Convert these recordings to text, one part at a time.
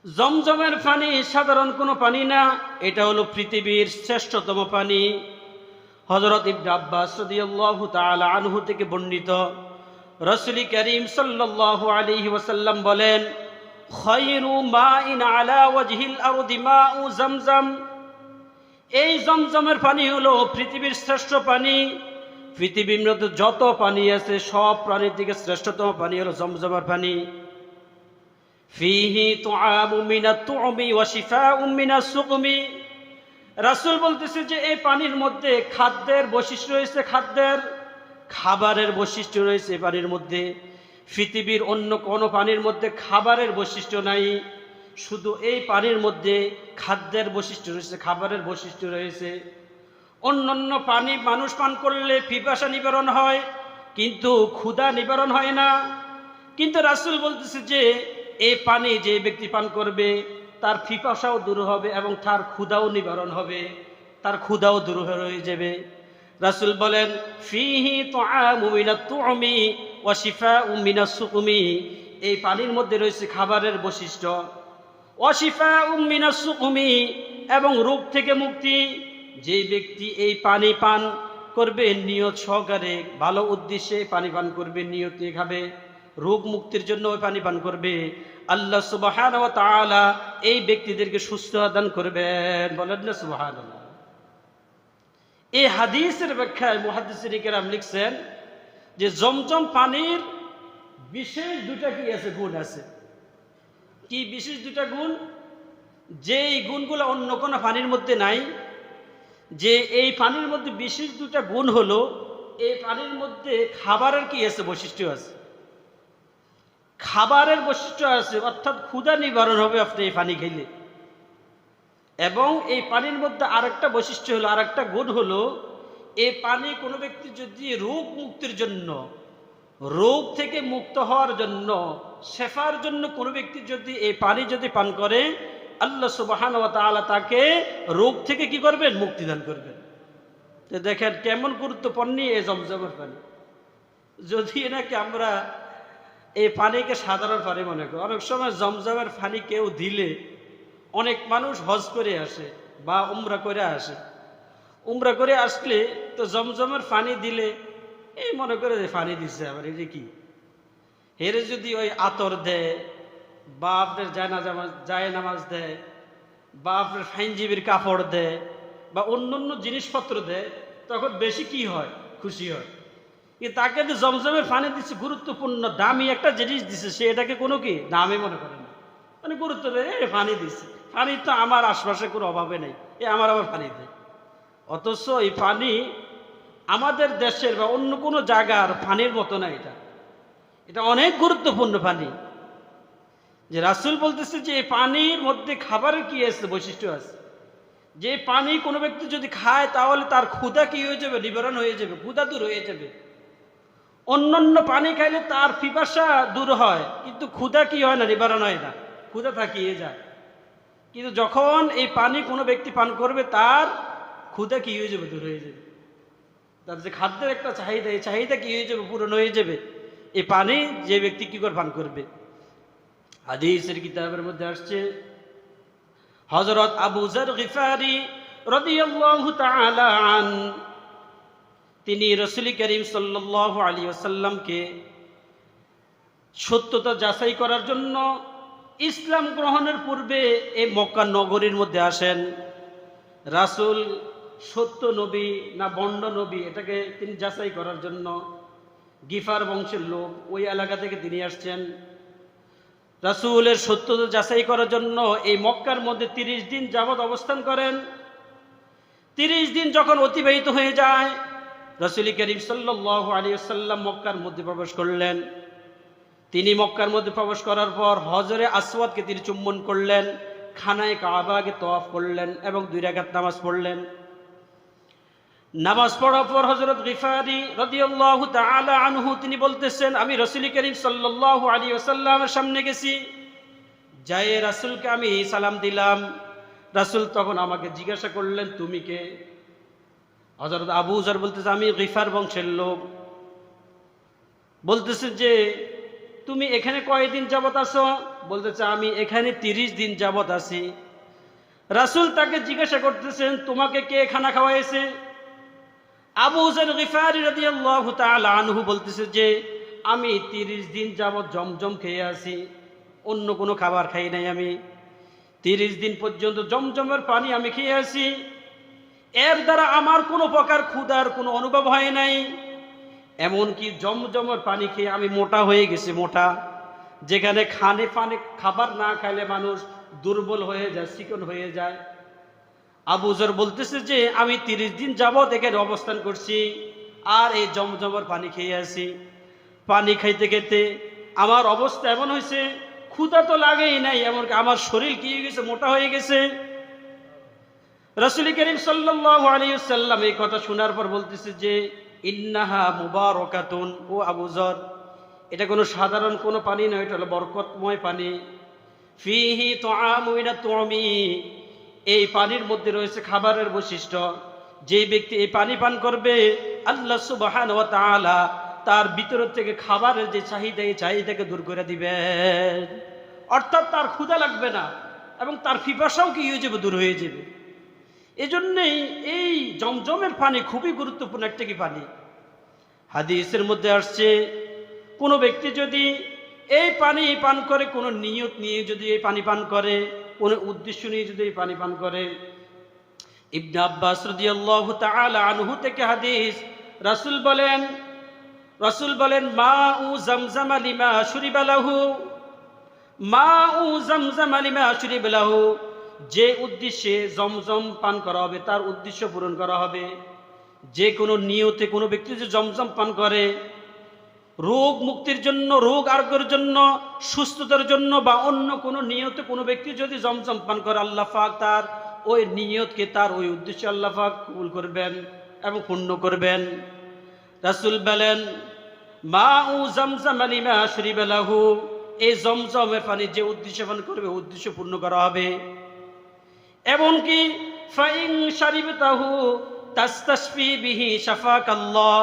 জমজমের পানি সাধারণ কোনো পানি না, এটা হলো পৃথিবীর শ্রেষ্ঠতম পানি। হযরত ইবনে আব্বাস রাদিয়াল্লাহু তাআলা আনহু থেকে বর্ণিত, রাসূল করিম সাল্লাল্লাহু আলাইহি ওয়াসাল্লাম বলেন, খায়রু মাইন আলা ওয়াজহিল আরদি মাউ জমজম। এই জমজমের পানি হলো পৃথিবীর শ্রেষ্ঠ পানি। পৃথিবীর মধ্যে যত পানি আছে সব পানির থেকে শ্রেষ্ঠতম পানি হলো জমজমের পানি। ফিহি তুআমু মিনাত তু'মি ওয়া শিফাউম মিনাস সুকমি। রাসূল বলতেছে যে এই পানির মধ্যে খাদ্যের বৈশিষ্ট্য রয়েছে, খাবারের বৈশিষ্ট্য রয়েছে পানির মধ্যে। পৃথিবীর অন্য কোনো পানির মধ্যে খাবারের বৈশিষ্ট্য নাই, শুধু এই পানির মধ্যে খাদ্যের বৈশিষ্ট্য রয়েছে, খাবারের বৈশিষ্ট্য রয়েছে। অন্যান্য পানি মানুষ পান করলে পিপাসা নিবারণ হয়, কিন্তু ক্ষুধা নিবারণ হয় না। কিন্তু রাসূল বলতেছে যে এই পানি যে ব্যক্তি পান করবে তার পিপাসাও দূর হবে এবং তার ক্ষুধাও নিবারণ হবে, তার ক্ষুধাও দূর হয়ে যাবে। রাসূল বলেন, ফিহি তুআমু মিনাত তু'মি ওয়া শিফাউম মিনাস সুকমি। এই পানির মধ্যে রয়েছে খাবারের বৈশিষ্ট্য। ওয়া শিফাউম মিনাস সুকমি, এবং রোগ থেকে মুক্তি। যে ব্যক্তি এই পানি পান করবে নিয়ত সহকারে, ভালো উদ্দেশ্যে পানি পান করবে, নিয়ত নিয়ে খাবে, রোগ মুক্তির জন্য ওই পানি পান করবে, আল্লাহ সুবহানাহু ওয়া তাআলা এই ব্যক্তিদেরকে সুস্থতা দান করবেন। বলেন না সুবহানাল্লাহ। এই হাদিসের ব্যাখ্যায় মুহাদ্দিসিন কিরাম লিখছেন যে জমজম পানির বিশেষ দুটা কি আছে, গুণ আছে। কি বিশেষ দুটা গুণ? যে এই গুণগুলো অন্য কোনো পানির মধ্যে নাই। যে এই পানির মধ্যে বিশেষ দুটা গুণ হলো, এই পানির মধ্যে খাবারের কি আছে, বৈশিষ্ট্য আছে। খাবারের বৈশিষ্ট্য আছে, অর্থাৎ ক্ষুধা নিবারণ হবে আপনি এই পানি খেলে। এবং এই পানির মধ্যে আরেকটা বৈশিষ্ট্য হলো, আরেকটা গুণ হলো, এই পানি কোনো ব্যক্তি যদি রোগ মুক্তির জন্য, রোগ থেকে মুক্ত হওয়ার জন্য, শেফার জন্য কোনো ব্যক্তি যদি এই পানি যদি পান করে, আল্লাহ সুবহানাহু ওয়া তাআলা তাকে রোগ থেকে কি করবেন, মুক্তি দান করবেন। তো দেখেন কেমন গুরুত্বপূর্ণ এই জমজমের পানি। যদি নাকি আমরা এই পানিকে সাধারণ পানি মনে করি, অনেক সময় জমজমের পানি কেউ দিলে, অনেক মানুষ হজ করে আসে বা উমরা করে আসে, উমরা করে আসলে তো জমজমের পানি দিলে এই মনে করে যে পানি দিচ্ছে, আবার এই যে কি হেরে যদি ওই আতর দেয় বা আপনার জায়নামাজ দেয় বা আপনার ফাইনজীবীর কাপড় দেয় বা অন্য জিনিসপত্র দেয়, তখন বেশি কি হয়, খুশি হয়। কিন্তু তাকে যে জমজমের পানি দিচ্ছে, গুরুত্বপূর্ণ দামি একটা জিনিস দিচ্ছে, সে এটাকে কোনো কি দামে মনে করে না, মানে গুরুত্ব দেয়, পানি দিচ্ছে, পানি তো আমার আশপাশে কোনো অভাবে নেই, আমার আবার পানি দেয়। অথচ এই পানি আমাদের দেশের বা অন্য কোনো জায়গার পানির মতো না, এটা অনেক গুরুত্বপূর্ণ পানি। যে রাসূল বলতেছে যে এই পানির মধ্যে খাবারের কি আছে, বৈশিষ্ট্য আছে। যে পানি কোনো ব্যক্তি যদি খায় তাহলে তার ক্ষুধা কি হয়ে যাবে, নিবারণ হয়ে যাবে, ক্ষুধা দূর হয়ে যাবে। অন্যান্য পানি খাইলে তার পিপাসা দূর হয়, কিন্তু ক্ষুধা কি হয় না, নিবারণ হয় না, ক্ষুধা থাকিয়ে যায়। কিন্তু যখন এই পানি কোনো ব্যক্তি পান করবে, তার ক্ষুধা কি হয়ে যাবে, দূর হয়ে যাবে। তার যে খাদ্যের একটা চাহিদা, এই চাহিদা কি হয়ে যাবে, পূরণ হয়ে যাবে এই পানি যে ব্যক্তি কি করে পান করবে। হাদিসের কিতাবের মধ্যে আসছে, হযরত আবু যর গিফারি রাদিয়াল্লাহু তাআলা আন, তিনি রাসূল করিম সাল্লাল্লাহু আলাইহি ওয়াসাল্লামকে সত্যতা যাচাই করার জন্য ইসলাম গ্রহণের পূর্বে এই মক্কা নগরীর মধ্যে আসেন। রাসূল সত্য নবী না বন্ড নবী, এটাকে তিনি যাচাই করার জন্য গিফার বংশের লোক, ওই এলাকা থেকে তিনি আসছেন। রাসূলের সত্যতা যাচাই করার জন্য এই মক্কার মধ্যে 30 দিন যাবৎ অবস্থান করেন। 30 দিন যখন অতিবাহিত হয়ে যায়, রাসূল করিম সাল্লাল্লাহু আলাইহি ওয়াসাল্লাম মক্কার মধ্যে প্রবেশ করলেন। তিনি মক্কার মধ্যে প্রবেশ করার পর হজরে আসওয়াদকে তিনি চুম্বন করলেন, খানায়ে কাবাকে তওয়াফ করলেন এবং 2 রাকাত নামাজ পড়লেন। নামাজ পড়ার পর হযরত গিফারি রাদিয়াল্লাহু তাআলা আনহু তিনি বলতেছেন, আমি রাসূল করিম সাল্লাল্লাহু আলাইহি ওয়াসাল্লামের সামনে গেছি, যাই রাসূলকে আমি সালাম দিলাম। রাসূল তখন আমাকে জিজ্ঞাসা করলেন, তুমি কে? হযরত আবু যর বলতেছে, আমি গিফার বংশের লোক। বলতেছে যে তুমি এখানে কয়দিন যাবত আছো? বলতেছে আমি এখানে 30 দিন যাবত আছি। রাসূল তাকে জিজ্ঞাসা করতেছেন তোমাকে কে খানা খাওয়াইছে? আবু যর গিফারি রাদিয়াল্লাহু তাআলা আনহু বলতেছে যে আমি 30 দিন যাবত জমজম খেয়ে আছি, অন্য কোনো খাবার খাই নাই। আমি 30 দিন পর্যন্ত জমজমের পানি আমি খেয়ে আছি, এর দ্বারা আমার কোনো প্রকার ক্ষুধার কোনো অনুভব হয় নাই। এমনকি জমজমের পানি খেয়ে আমি মোটা হয়ে গেছি, মোটা। যেখানে খাবার না খাইলে মানুষ দুর্বল হয়ে যায়, চিকন হয়ে যায়। আবু যর বলতেছে যে আমি 30 দিন যাবত এখানে অবস্থান করছি আর এই জমজমের পানি খেয়ে আছি। পানি খাইতে খেতে আমার অবস্থা এমন হয়েছে, ক্ষুধা তো লাগেই নাই, এমনকি আমার শরীর কি হয়ে গেছে, মোটা হয়ে গেছে। রাসূল করিম সাল্লাল্লাহু আলাইহি ওয়াসাল্লাম এই কথা শোনার পর বলতেছে যে ইন্নাহা মুবারাকাতুন, ও আবু যর, এটা কোনো সাধারণ কোনো পানি নয়, এটা হলো বরকতময় পানি। ফিহি তুআমু মিনাত তুআমি, এই পানির মধ্যে রয়েছে খাবারের বৈশিষ্ট্য। যে ব্যক্তি এই পানি পান করবে আল্লাহ সুবহানাহু ওয়া তাআলা তার ভিতর থেকে খাবারের যে চাহিদা, এই চাহিদাকে দূর করে দিবেন। অর্থাৎ তার ক্ষুধা লাগবে না এবং তার পিপাসাও কি হয়ে যাবে, দূর হয়ে যাবে। এজন্যই এই জমজমের পানি খুবই গুরুত্বপূর্ণ একটা কি পানি। হাদিসের মধ্যে আসছে কোনো ব্যক্তি যদি এই পানি পান করে, কোনো নিয়ত নিয়ে যদি এই পানি পান করে, কোনো উদ্দেশ্য নিয়ে যদি এই পানি পান করে, ইবনে আব্বাস রাদিয়াল্লাহু তাআলা আনহু থেকে হাদিস, রাসূল বলেন মাউ জামজাম লিমা শুরিবা লাহু, মাউ জামজাম লিমা শুরিবা লাহু, যে উদ্দেশ্যে জমজম পান করা হবে তার উদ্দেশ্য পূরণ করা হবে। যে কোনো নিয়তে কোনো ব্যক্তি যে জমজম পান করে, রোগ মুক্তির জন্য, রোগ আরোগ্যের জন্য, সুস্থতার জন্য বা অন্য কোনো নিয়তে কোনো ব্যক্তি যদি জমজম পান করে, আল্লাহ পাক তার ওই নিয়তকে, তার ওই উদ্দেশ্য আল্লাহ পাক কবুল করবেন এবং পূর্ণ করবেন। রাসূল বলেন মাউ জামজাম লিমা শুরিবা লাহু, এই জমজমের পানি যে উদ্দেশ্য পান করবে উদ্দেশ্য পূর্ণ করা হবে। এমনকি ফাইন শারিবতাহু তাস্তাশফি বিহি শাফাকাল্লাহ,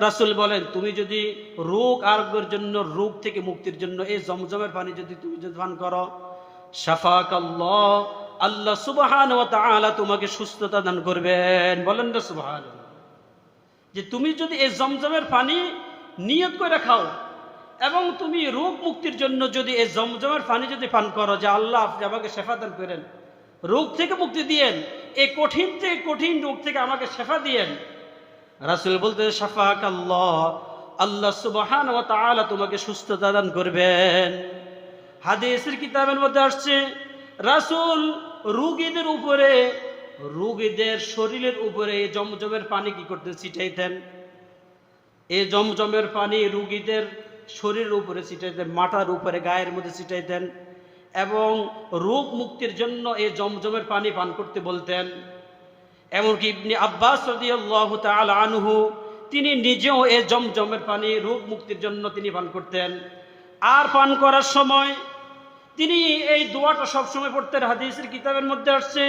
রাসূল বলেন তুমি যদি রোগ আরোগ্যের জন্য, রোগ থেকে মুক্তির জন্য এই জমজমের পানি যদি তুমি পান করো, শাফাকাল্লাহ, আল্লাহ সুবহানাহু ওয়া তাআলা তোমাকে সুস্থতা দান করবেন। বলেন না সুবহানাল্লাহ। যে তুমি যদি এই জমজমের পানি নিয়ত করে খাও এবং তুমি রোগ মুক্তির জন্য যদি এই জমজমের পানি যদি পান করো, যে আল্লাহ আপনি আমাকে শেফা দান করেন, রোগ থেকে মুক্তি দিয়েন, এই কঠিন থেকে কঠিন রোগ থেকে আমাকে শেফা দিয়েন, রাসূল বলতে শাফাকাল্লাহ, আল্লাহ সুবহানাহু ওয়া তাআলা তোমাকে সুস্থতা দান করবেন। হাদিসের কিতাবের মধ্যে আসছে রাসূল রোগীদের উপরে, রোগীদের শরীরের উপরে জমজমের পানি কি করতে ছিটাইতেন। এই জমজমের পানি রোগীদের শরীরের উপরে ছিটাইতেন, মাথার উপরে, গায়ের মধ্যে ছিটাইতেন এবং রোগ মুক্তির জন্য এই জমজমের পানি পান করতে বলতেন। এমনকি ইবনে আব্বাস রাদিয়াল্লাহু তাআলা আনহু তিনি নিজেও এই জমজমের পানি রোগ মুক্তির জন্য তিনি পান করতেন। আর পান করার সময় তিনি এই দোয়াটা সবসময় পড়তেন। হাদিসের কিতাবের মধ্যে আসছে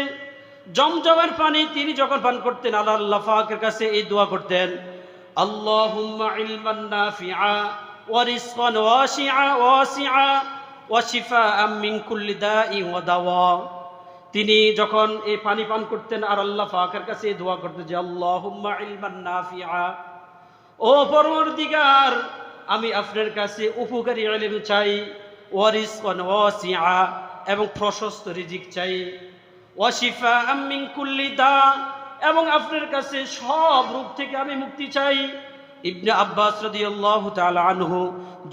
জমজমের পানি তিনি যখন পান করতেন আল্লাহ পাকের কাছে এই দোয়া করতেন, আল্লাহুম্মা ইলমান নাফিআ ওয়া রিজকান ওয়াসিআ ওয়া শিফাআম মিন কুল্লি দাই ওয়া দাওয়া। তিনি যখন এই পানি পান করতেন আর আল্লাহ পাকের কাছে এই দোয়া করতেন যে আল্লাহুম্মা ইলমান নাফিআ, ও পরওয়ারদিগার আমি আপনার কাছে উপকারী ইলম চাই, ওয়া রিজকান ওয়াসিআ এবং প্রশস্ত রিজিক চাই, ওয়া শিফাআম মিন কুল্লি দা এবং আপনার কাছে সব রোগ থেকে আমি মুক্তি চাই। ইবনে আব্বাস রাদিয়াল্লাহু তাআলা আনহু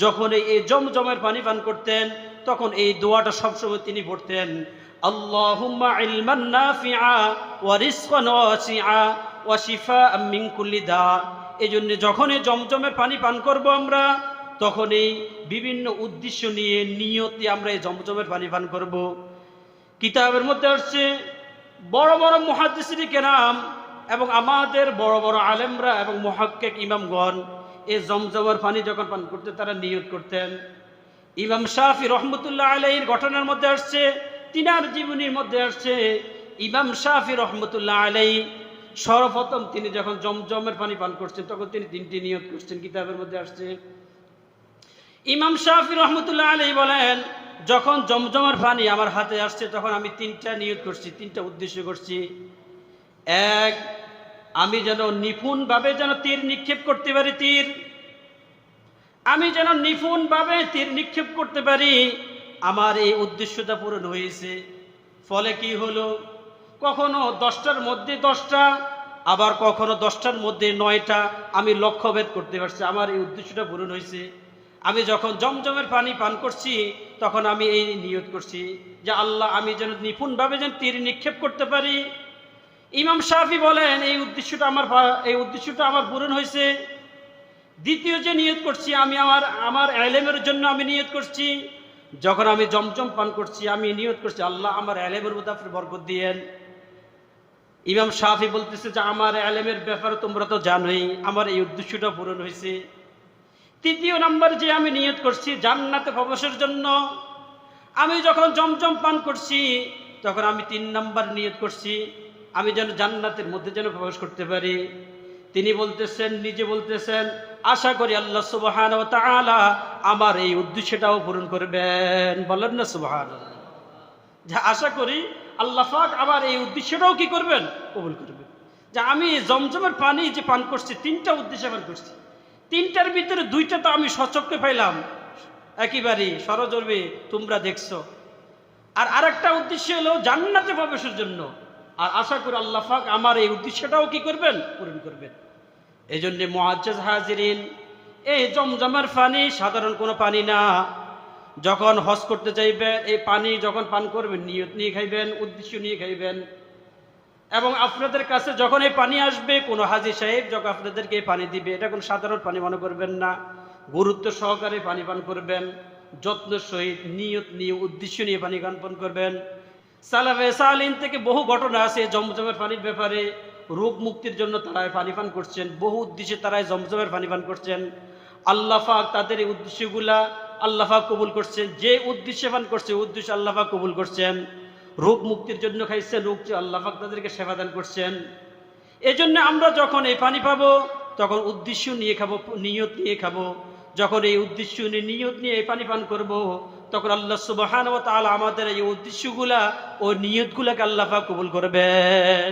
যখন এই জমজমের পানি পান করতেন তখন এই দোয়াটা সবসময় তিনি পড়তেন, আল্লাহুম্মা ইলমান নাফিআ ওয়া রিজকান ওয়াসিআ ওয়া শিফাআম মিন কুল্লি দা। এজন্য যখন এই জমজমের পানি পান করব আমরা, তখন এই বিভিন্ন উদ্দেশ্য নিয়ে, নিয়ত নিয়ে আমরা এই জমজমের পানি পান করব। কিতাবের মধ্যে আসছে বড় বড় মুহাদ্দিসিনে কেরাম এবং আমাদের বড় বড় আলেমরা এবং মুহাক্কিক ইমামগণ এই জমজমের পানি যখন পান করতেন তারা নিয়ত করতেন। ইমাম শাফি রহমতুল্লাহ আলাইহির ঘটনার মধ্যে আসছে, তিনার জীবনীর মধ্যে আসছে ইমাম শাফি রহমতুল্লাহ আলাইহি সর্বপ্রথম তিনি যখন জমজমের পানি পান করছেন তখন তিনি 3টি নিয়ত করছেন। কিতাবের মধ্যে আসছে ইমাম শাফি রহমতুল্লাহ আলাইহি বলেন, যখন জমজমের পানি আমার হাতে আসছে তখন আমি তিনটা নিয়ত করছি, তিনটা উদ্দেশ্য করছি। এক, আমি যেন নিপুণভাবে যেন তীর নিক্ষেপ করতে পারি, আমি যেন নিপুণভাবে তীর নিক্ষেপ করতে পারি। আমার এই উদ্দেশ্যটা পূরণ হয়েছে। ফলে কি হলো, কখনো 10টার মধ্যে 10টা, আবার কখনো 10টার মধ্যে 9টা আমি লক্ষ্যভেদ করতে পারছি। আমার এই উদ্দেশ্যটা পূরণ হয়েছে। আমি যখন জমজমের পানি পান করছি তখন আমি এই নিয়ত করছি যে আল্লাহ, আমি যেন নিপুণভাবে যেন তীর নিক্ষেপ করতে পারি। ইমাম শাফি বলেন এই উদ্দেশ্যটা আমার পূরণ হয়েছে। দ্বিতীয় যে নিয়ত করছি, আমি আমার ইলমের জন্য আমি নিয়ত করছি। যখন আমি জমজম পান করছি আমি নিয়ত করছি আল্লাহ, আমার ইলমের মধ্যে আপনি বরকত দিয়েন। ইমাম শাফি বলতেছে যে আমার ইলমের ব্যাপারে তোমরা তো জানোই, আমার এই উদ্দেশ্যটা পূরণ হয়েছে। তৃতীয় নাম্বার যে আমি নিয়ত করছি জান্নাতে প্রবেশের জন্য। আমি যখন জমজম পান করছি তখন আমি 3 নাম্বার নিয়ত করছি, আমি যেন জান্নাতের মধ্যে যেন প্রবেশ করতে পারি। তিনি বলতেছেন, নিজে বলতেছেন, আশা করি আল্লাহ সুবহানাহু ওয়া তাআলা আমার এই উদ্দেশ্যটাও পূরণ করবেন। বলেন না সুবহানাল্লাহ। যে আশা করি আল্লাহ পাক আমার এই উদ্দেশ্যটাও কি করবেন, কবুল করবেন। যে আমি জমজমের পানি যে পান করছি 3টা উদ্দেশ্যে পান করছি, 3টার ভিতরে 2টা তো আমি সচক্ষে পাইলাম, একেবারে সরজর্বে তোমরা দেখছো। আর আরেকটা উদ্দেশ্য হলো জান্নাতে প্রবেশের জন্য। আর আশা করি আল্লাহ পাক আমার এই উদ্দেশ্যটাও কি করবেন, পূরণ করবেন। এই জন্য মুআজ্জাজ হাজিরিন, এই জমজমের পানি সাধারণ কোনো পানি না। যখন হজ করতে যাইবেন এই পানি যখন পান করবেন নিয়ত নিয়ে খাইবেন, উদ্দেশ্য নিয়ে খাইবেন। এবং আপনাদের কাছে যখন এই পানি আসবে, কোনো হাজী সাহেব যখন আপনাদেরকে এই পানি দিবে, এটা কোনো সাধারণ পানি মনে করবেন না, গুরুত্ব সহকারে পানি পান করবেন, যত্নের সহিত নিয়ত নিয়ে উদ্দেশ্য নিয়ে পানি পান করবেন। সালাফে সালিহিন থেকে বহু ঘটনা আছে জমজমের পানির ব্যাপারে। রোগ মুক্তির জন্য তারা পানি পান করছেন, বহু উদ্দেশ্যে তারা জমজমের পানি পান করছেন। আল্লাহ পাক তাদের এই উদ্দেশ্যগুলা আল্লাহ পাক কবুল করছেন। যে উদ্দেশ্যে পান করছে উদ্দেশ্য আল্লাহ পাক কবুল করছেন। রোগ মুক্তির জন্য খাইছে, রোগ আল্লাহ পাক তাদেরকে সেবা দান করছেন। এই জন্য আমরা যখন এই পানি পাবো তখন উদ্দেশ্য নিয়ে খাবো, নিয়ত নিয়ে খাবো। যখন এই উদ্দেশ্য নিয়ে নিয়ত নিয়ে এই পানি পান করবো তখন আল্লাহ সুবহানাহু ওয়া তাআলা আমাদের এই উদ্দেশ্যগুলা ও নিয়তগুলাকে আল্লাহ পাক কবুল করবেন।